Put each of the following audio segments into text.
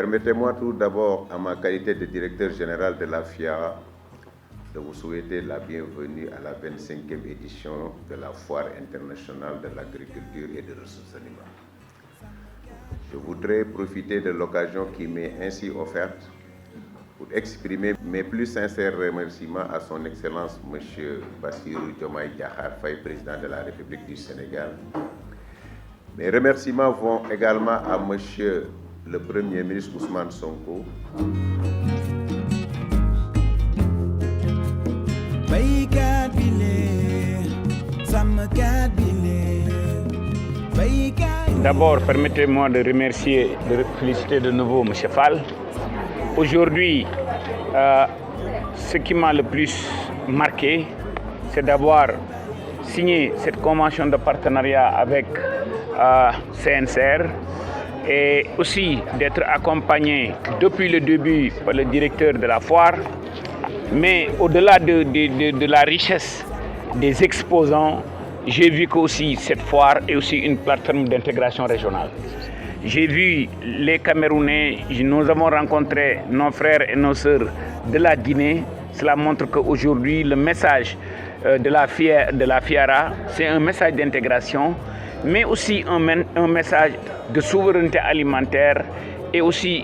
Permettez-moi tout d'abord, en ma qualité de directeur général de la FIARA, de vous souhaiter la bienvenue à la 25e édition de la Foire internationale de l'agriculture et des ressources animales. Je voudrais profiter de l'occasion qui m'est ainsi offerte pour exprimer mes plus sincères remerciements à son Excellence M. Bassirou Diomaye Diakhar Faye, président de la République du Sénégal. Mes remerciements vont également à M. le Premier ministre Ousmane Sonko. D'abord, permettez-moi de remercier, de féliciter de nouveau M. Fall. Aujourd'hui, ce qui m'a le plus marqué, c'est d'avoir signé cette convention de partenariat avec CNCR et aussi d'être accompagné depuis le début par le directeur de la foire. Mais au-delà de la richesse des exposants, j'ai vu qu'aussi cette foire est aussi une plateforme d'intégration régionale. J'ai vu les Camerounais, nous avons rencontré nos frères et nos sœurs de la Guinée. Cela montre qu'aujourd'hui, le message de la FIARA, c'est un message d'intégration, mais aussi un message de souveraineté alimentaire et aussi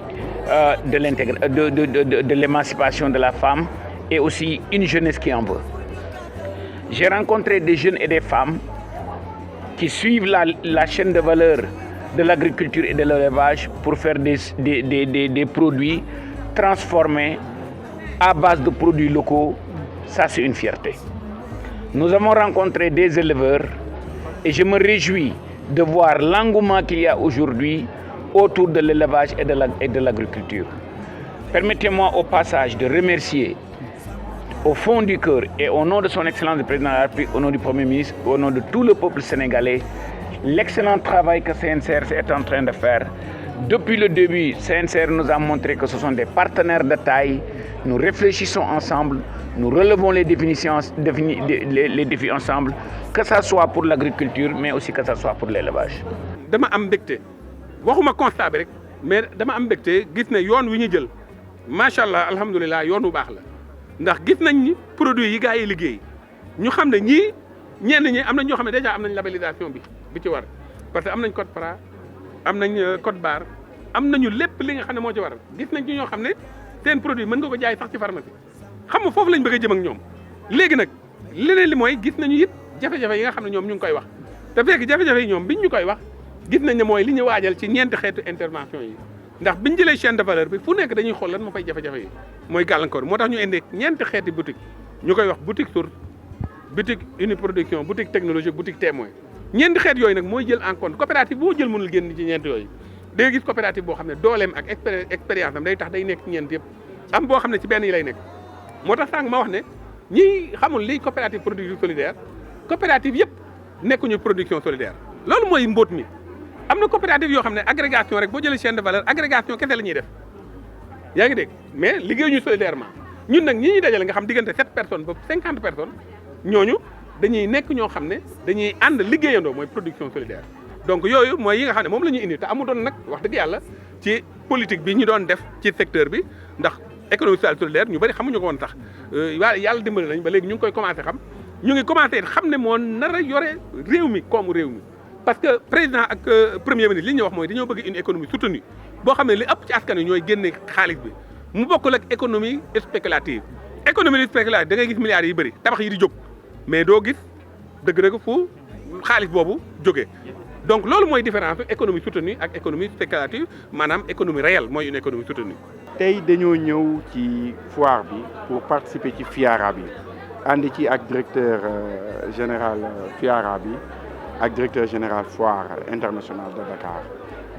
de l'émancipation de la femme et aussi une jeunesse qui en veut. J'ai rencontré des jeunes et des femmes qui suivent la chaîne de valeur de l'agriculture et de l'élevage pour faire des produits transformés à base de produits locaux. Ça, c'est une fierté. Nous avons rencontré des éleveurs et je me réjouis de voir l'engouement qu'il y a aujourd'hui autour de l'élevage et de l'agriculture. Permettez-moi au passage de remercier au fond du cœur et au nom de son Excellence le Président de la République, au nom du Premier ministre, au nom de tout le peuple sénégalais, l'excellent travail que CNCR est en train de faire. Depuis le début, CNCR nous a montré que ce sont des partenaires de taille. Nous réfléchissons ensemble, nous relevons les défis ensemble, que ce soit pour l'agriculture, mais aussi que ce soit pour l'élevage. dama am mbégte waxuma constat bi rek mais dama am mbégte gis ne yoon wi ñu jël macha allah alhamdulilah yoon wu baax la ndax gis nañ ni produit yi gars yi liggéey ñu xam ne ñii ñenn ñi am nañ ñoo xam ne déjà am nañ labellisation bi ci war parce que am nañ code PRA am nañ code barre am nañu lépp li nga xam ne moo ci war gis nañ ci ñoo xam ne seen produit mën nga ko jaay sax ci pharmacie xam nga foofu lañ bëgg a jëm ak ñoom léegi nag leneen li mooy gis nañu it jafe-jafe yi nga xam ne ñoom ñu ngi koy wax te fekk jafe-jafe yi ñoom biñ ñu koy wax gis nañ ne mooy li ñu waajal ci ñeenti xeetu intervention yi ndax biñ jëlee chaîne de valeur bi fu nekk dañuy xool lan moo fay jafe-jafe yi mooy gàllankoor moo tax ñu indi ñeenti xeeti boutique ñu koy wax boutique source boutique uniproduction boutique technologique boutique témoin ñeenti xeet yooyu nag mooy jël en compte coopérative boo jël mënul génn ci ñeenti yooyu da nga gis coopérative boo xam ne dooleem ak expérience am day tax day nekk ci ñeent yëpp am boo xam ne ci benn yi lay nekk moo tax sànq ma wax ne ñi xamul liy coopérative production solidaire coopérative yëpp nekkuñu production solidaire loolu mooy mbóot mi am na coopérative yoo xam ne agrégation rek boo jëlee chaîne de valeur agrégation kese la ñuy def yaa ngi dégg mais liggéeyuñu solidairement ñun nag ñi ñuy dajale nga xam diggante 7 personnes ba 50 personnes ñooñu dañuy nekk ñoo xam ne dañuy ànd liggéeyandoo mooy production solidaire donc yooyu mooy yi nga xam ne moom la ñuy indi te amu doon nag wax dëgg yàlla ci politique bi ñu doon def ci secteur bi ndax économie sociale solidaire ñu bëri xamuñu ko woon sax waa yàlla dimbali nañ ba léegi ñu ngi koy commencé xam ñu ngi commencé xam ne moo nar a yore réew mi koomu réew mi parce que président ak premier ministre li ñuy wax mooy dañoo bëgg une économie soutenue boo xam ne li ëpp ci askan wi ñooy génne xaalis bi mu bokkul ak économie spéculative économie spéculative da ngay gis milliards yi bëri tabax yi di jóg mais doo gis dëgg-dëgg fu xaalis boobu jógee donc loolu mooy différence économie soutenue ak économie spéculative maanaam économie réelle mooy une économie soutenue. tey dañoo ñëw ci foire bi pour participer ci FIARA bi ànd ci ak directeur général FIARA bi ak directeur général foire internationale de Dakar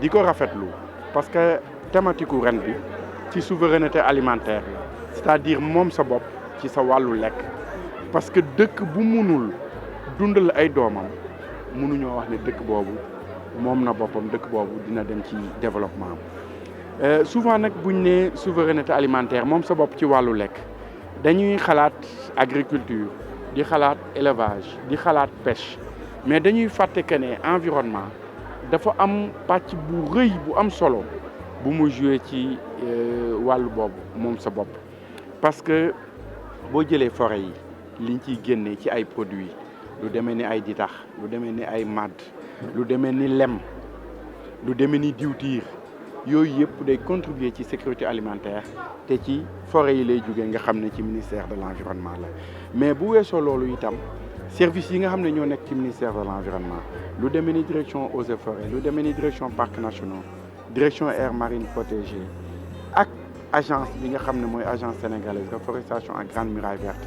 di ko rafetlu parce que thématique ren bi ci souveraineté alimentaire la c'est-à-dire moom sa bopp ci sa wàllu lekk parce que dëkk bu munul dundal ay doomam mënuñoo wax ne dëkk boobu moom na boppam dëkk boobu dina dem ci développement souvent nag buñ ne souveraineté alimentaire moom sa bopp ci wàllu lekk dañuy xalaat agriculture di xalaat élevage di xalaat pêche mais dañuy fàtte que ne environnement dafa am pàcc bu rëy bu am solo bu mu joué ci wàllu boobu moom sa bopp parce que boo jëlee forêt yi liñ ciy génnee ci ay produits lu demee ni ay ditax lu demee ni ay màdd lu demee ni lem lu demee ni diwtiir yooyu yëpp day contribuer ci sécurité alimentaire te ci forêt yi lay jógee nga xam ne ci ministère de l'environnement la mais bu weesoo loolu itam service yi nga xam ne ñoo nekk ci ministère de l'environnement lu demee ni direction eaux et forêts lu demee ni direction parcs nationaux direction aire marine protégée ak agence bi nga xam ne mooy agence sénégalaise de reforestation ak Grande Muraille Verte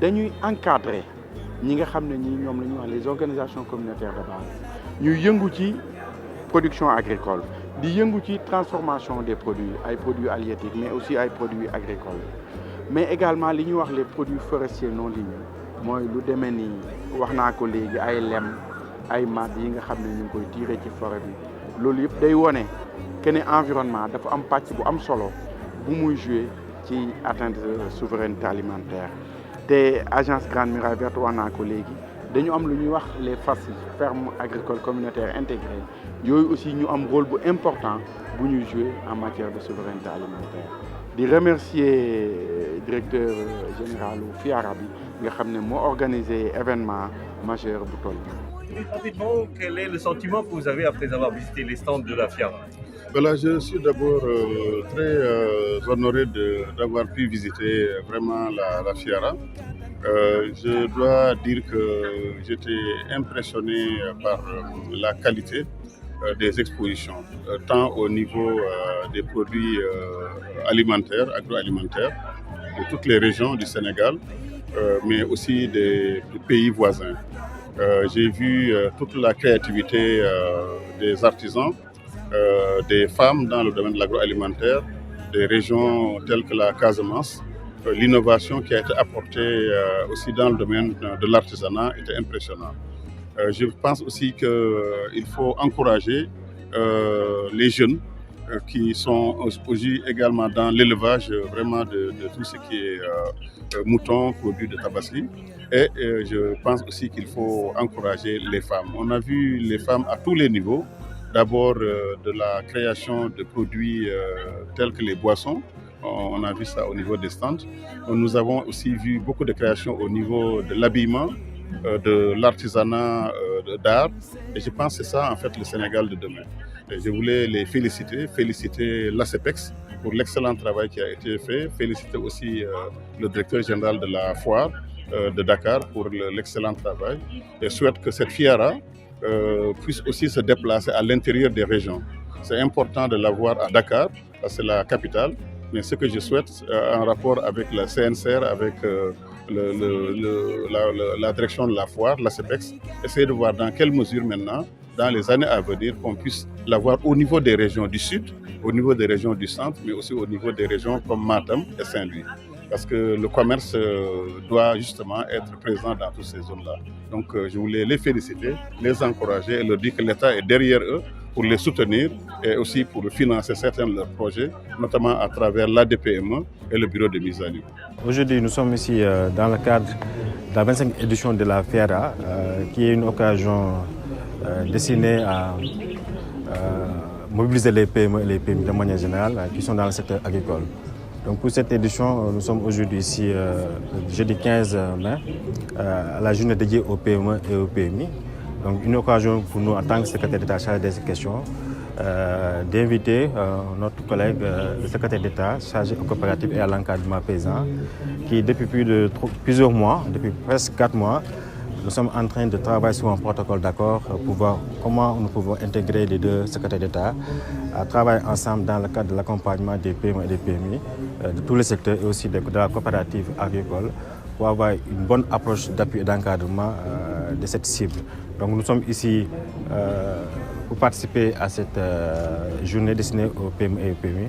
dañuy encadrer ñi nga xam ne ñi ñoom la ñuy wax les organisations communautaires de base ñuy yëngu ci production agricole di yëngu ci transformation des produits ay produits halieutiques mais aussi ay produits agricoles mais également li ñuy wax les produits forestiers non ligneux mooy lu demee ni wax naa ko léegi ay lem ay màdd yi nga xam ne ñu ngi koy tirer ci forêt bi loolu yëpp day wone que ne environnement dafa am pàcc bu am solo bu muy jouer ci atteinte de souveraineté alimentaire te agence Grande Muraille Verte wax naa ko léegi dañu am lu ñuy wax les FACI fermes agricoles communautaires intégrées yooyu aussi ñu am rôle bu important bu ñuy jouer en matière de souveraineté alimentaire di remercier directeur général FIARA bi nga xam ne moo organisé événement majeur bu toll. Rapidement, quel est le sentiment que vous avez après avoir visité les stands de la FIARA? Voilà, je suis d'abord très honoré d'avoir pu visiter vraiment la FIARA. Je dois dire que j'étais impressionné par la qualité des expositions, tant au niveau des produits alimentaires, agroalimentaires, de toutes les régions du Sénégal, mais aussi des pays voisins. J'ai vu toute la créativité des artisans, des femmes dans le domaine de l'agroalimentaire, des régions telles que la Casamance. L'innovation qui a été apportée aussi dans le domaine de l'artisanat était impressionnante. Je pense aussi qu'il faut encourager les jeunes qui sont aussi également dans l'élevage vraiment de tout ce qui est moutons, produits de tabasserie. Et je pense aussi qu'il faut encourager les femmes. On a vu les femmes à tous les niveaux. D'abord de la création de produits tels que les boissons. On a vu ça au niveau des stands. Nous avons aussi vu beaucoup de créations au niveau de l'habillement, de l'artisanat d'art. Et je pense que c'est ça en fait le Sénégal de demain. Et je voulais les féliciter l'ACEPEX pour l'excellent travail qui a été fait, féliciter aussi le directeur général de la foire de Dakar pour l'excellent travail et souhaite que cette FIARA puisse aussi se déplacer à l'intérieur des régions. C'est important de l'avoir à Dakar, parce que c'est la capitale, mais ce que je souhaite en rapport avec la CNCR, avec la direction de la foire, la CEPEX, essayer de voir dans quelle mesure maintenant, dans les années à venir, qu'on puisse l'avoir au niveau des régions du Sud, au niveau des régions du Centre, mais aussi au niveau des régions comme Matam et Saint-Louis. Parce que le commerce doit justement être présent dans toutes ces zones-là. Donc je voulais les féliciter, les encourager et leur dire que l'État est derrière eux pour les soutenir et aussi pour financer certains de leurs projets, notamment à travers l'ADPME et le bureau de mise à niveau. Aujourd'hui, nous sommes ici dans le cadre de la 25e édition de la FIARA, qui est une occasion destinée à mobiliser les PME et les PMI de manière générale qui sont dans le secteur agricole. Donc pour cette édition, nous sommes aujourd'hui ici, jeudi 15 mai, à la journée dédiée aux PME et aux PMI. Donc une occasion pour nous, en tant que secrétaire d'État chargé de ces questions, d'inviter notre collègue, le secrétaire d'État chargé aux coopératives et à l'encadrement paysan, qui depuis plusieurs mois, depuis presque 4 mois, nous sommes en train de travailler sur un protocole d'accord pour voir comment nous pouvons intégrer les deux secrétaires d'État à travailler ensemble dans le cadre de l'accompagnement des PME et des PMI, de tous les secteurs et aussi de la coopérative agricole pour avoir une bonne approche d'appui et d'encadrement de cette cible. Donc nous sommes ici pour participer à cette journée destinée aux PME et aux PMI.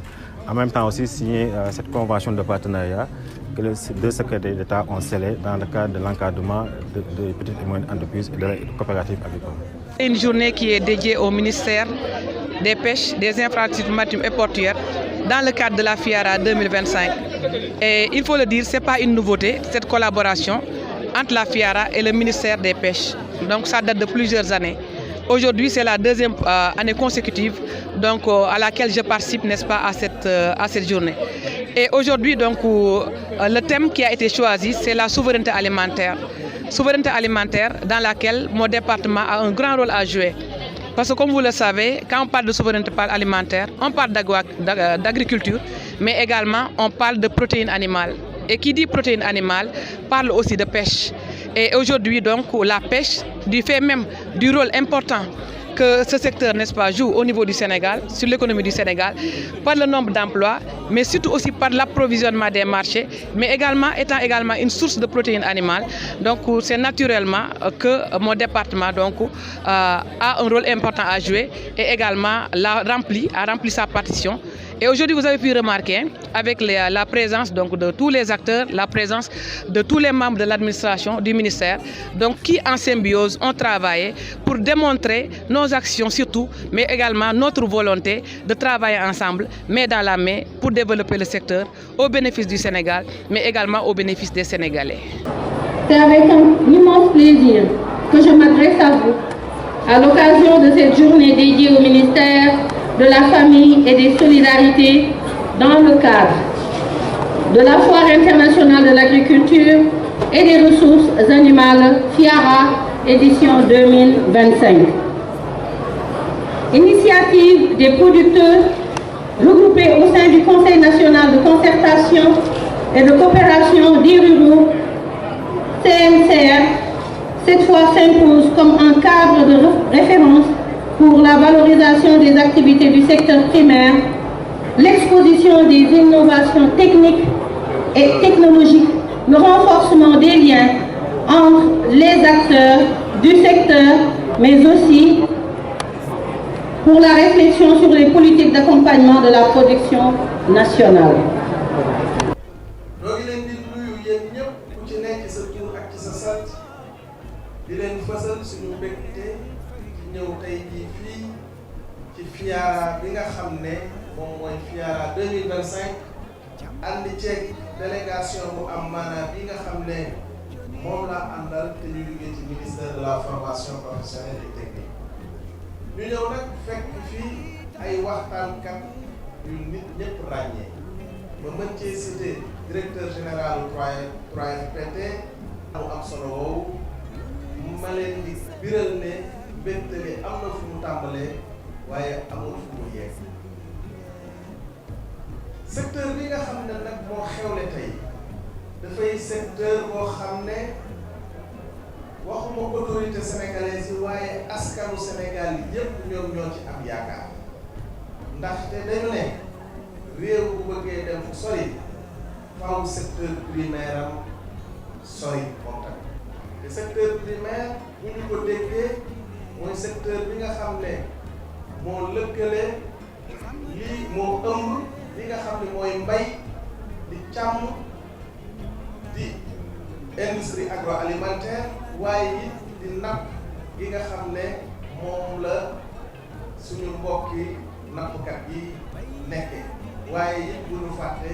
En même temps aussi signer cette convention de partenariat que les deux secrétaires d'État ont scellé dans le cadre de l'encadrement des petites et moyennes entreprises et de la coopérative agricole. C'est une journée qui est dédiée au ministère des Pêches, des Infrastructures maritimes et portuaires dans le cadre de la FIARA 2025. Et il faut le dire, ce n'est pas une nouveauté, cette collaboration entre la FIARA et le ministère des Pêches. Donc ça date de plusieurs années. aujourd'hui c'est la deuxième année consécutive donc, à laquelle je participe, n'est-ce pas, à cette journée. Et aujourd'hui, donc, le thème qui a été choisi, c'est la souveraineté alimentaire. Souveraineté alimentaire dans laquelle mon département a un grand rôle à jouer. Parce que comme vous le savez, quand on parle de souveraineté alimentaire, on parle d'agriculture, mais également on parle de protéines animales. Et qui dit protéines animales parle aussi de pêche. Et aujourd'hui, donc, la pêche, du fait même du rôle important que ce secteur, n'est-ce pas, joue au niveau du Sénégal, sur l'économie du Sénégal, par le nombre d'emplois, mais surtout aussi par l'approvisionnement des marchés, mais également étant également une source de protéines animales. Donc c'est naturellement que mon département donc, a un rôle important à jouer et également a rempli sa partition. Et aujourd'hui, vous avez pu remarquer, avec la présence donc, de tous les acteurs, la présence de tous les membres de l'administration, du ministère, donc, qui en symbiose ont travaillé pour démontrer nos actions surtout, mais également notre volonté de travailler ensemble, main dans la main, pour développer le secteur au bénéfice du Sénégal, mais également au bénéfice des Sénégalais. C'est avec un immense plaisir que je m'adresse à vous, à l'occasion de cette journée dédiée au ministère de la Famille et des Solidarités dans le cadre de la Foire internationale de l'agriculture et des ressources animales FIARA édition 2025. Initiative des producteurs regroupés au sein du Conseil national de concertation et de coopération des ruraux, CNCR, cette fois s'impose comme un cadre de référence pour la valorisation des activités du secteur primaire, l'exposition des innovations techniques et technologiques, le renforcement des liens entre les acteurs du secteur, mais aussi pour la réflexion sur les politiques d'accompagnement de la production nationale. ñëw tey jii fii ci FIARA bi nga xam ne moom mooy FIARA 2025 ànd ceeg délégation bu am maanaam bi nga xam ne moom laa àndal te ñu liggéey ci ministère de la formation professionnelle et technique ñu ñëw nag fekk fii ay waxtaankat yu nit ñëpp ràññee ba mën cee cité directeur général 3FPT mu am solo woowu ma leen di biral ne mbégtale am na fu mu tàmbalee waaye amul fu mu yegg secteur bi nga xam ne nag moo xewle tey dafay secteur boo xam ne waxuma autorité sénégalaise yi waaye askanu Sénégal yi yépp ñoom ñoo ci am yaakaar ndaxte dañu ne réew bu bëggee dem fu sori faaw secteur primaire am sori moom tamit te secteur primaire bu ñu ko déggee mooy secteur bi nga xam ne moo lëkkale lii moo ëmb li nga xam ne mooy mbay di càmm di industrie agroalimentaire waaye it di napp gi nga xam ne moom la suñu mbokki nappkat yi nekkee waaye it bu ñu fàtte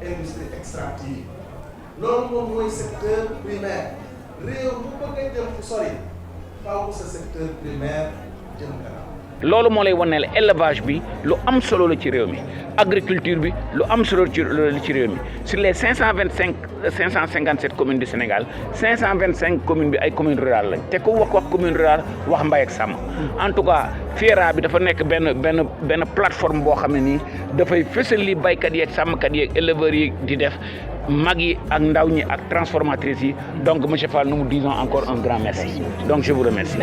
industrie extractive loolu moom mooy secteur primaire réew bu bëgg a jëm fu sori faaw sa secteur primaire jëm kanam. loolu moo lay wane ne élevage bi lu am solo la ci réew mi agriculture bi lu am solo ci réew mi sur les 557 communes du Sénégal 525 communes bi ay communes rurales lañ te ku wax commune rurale wax mbay ak sàmm en tout cas FIARA bi dafa nekk benn plateforme boo xam ne nii dafay fësal li baykat yi ak sàmmkat yi ak éleveurs yi di def mag yi ak ndaw ñi ak transformatrices yi donc monsieur Fall nous vous disons encore un grand merci donc je vous remercie.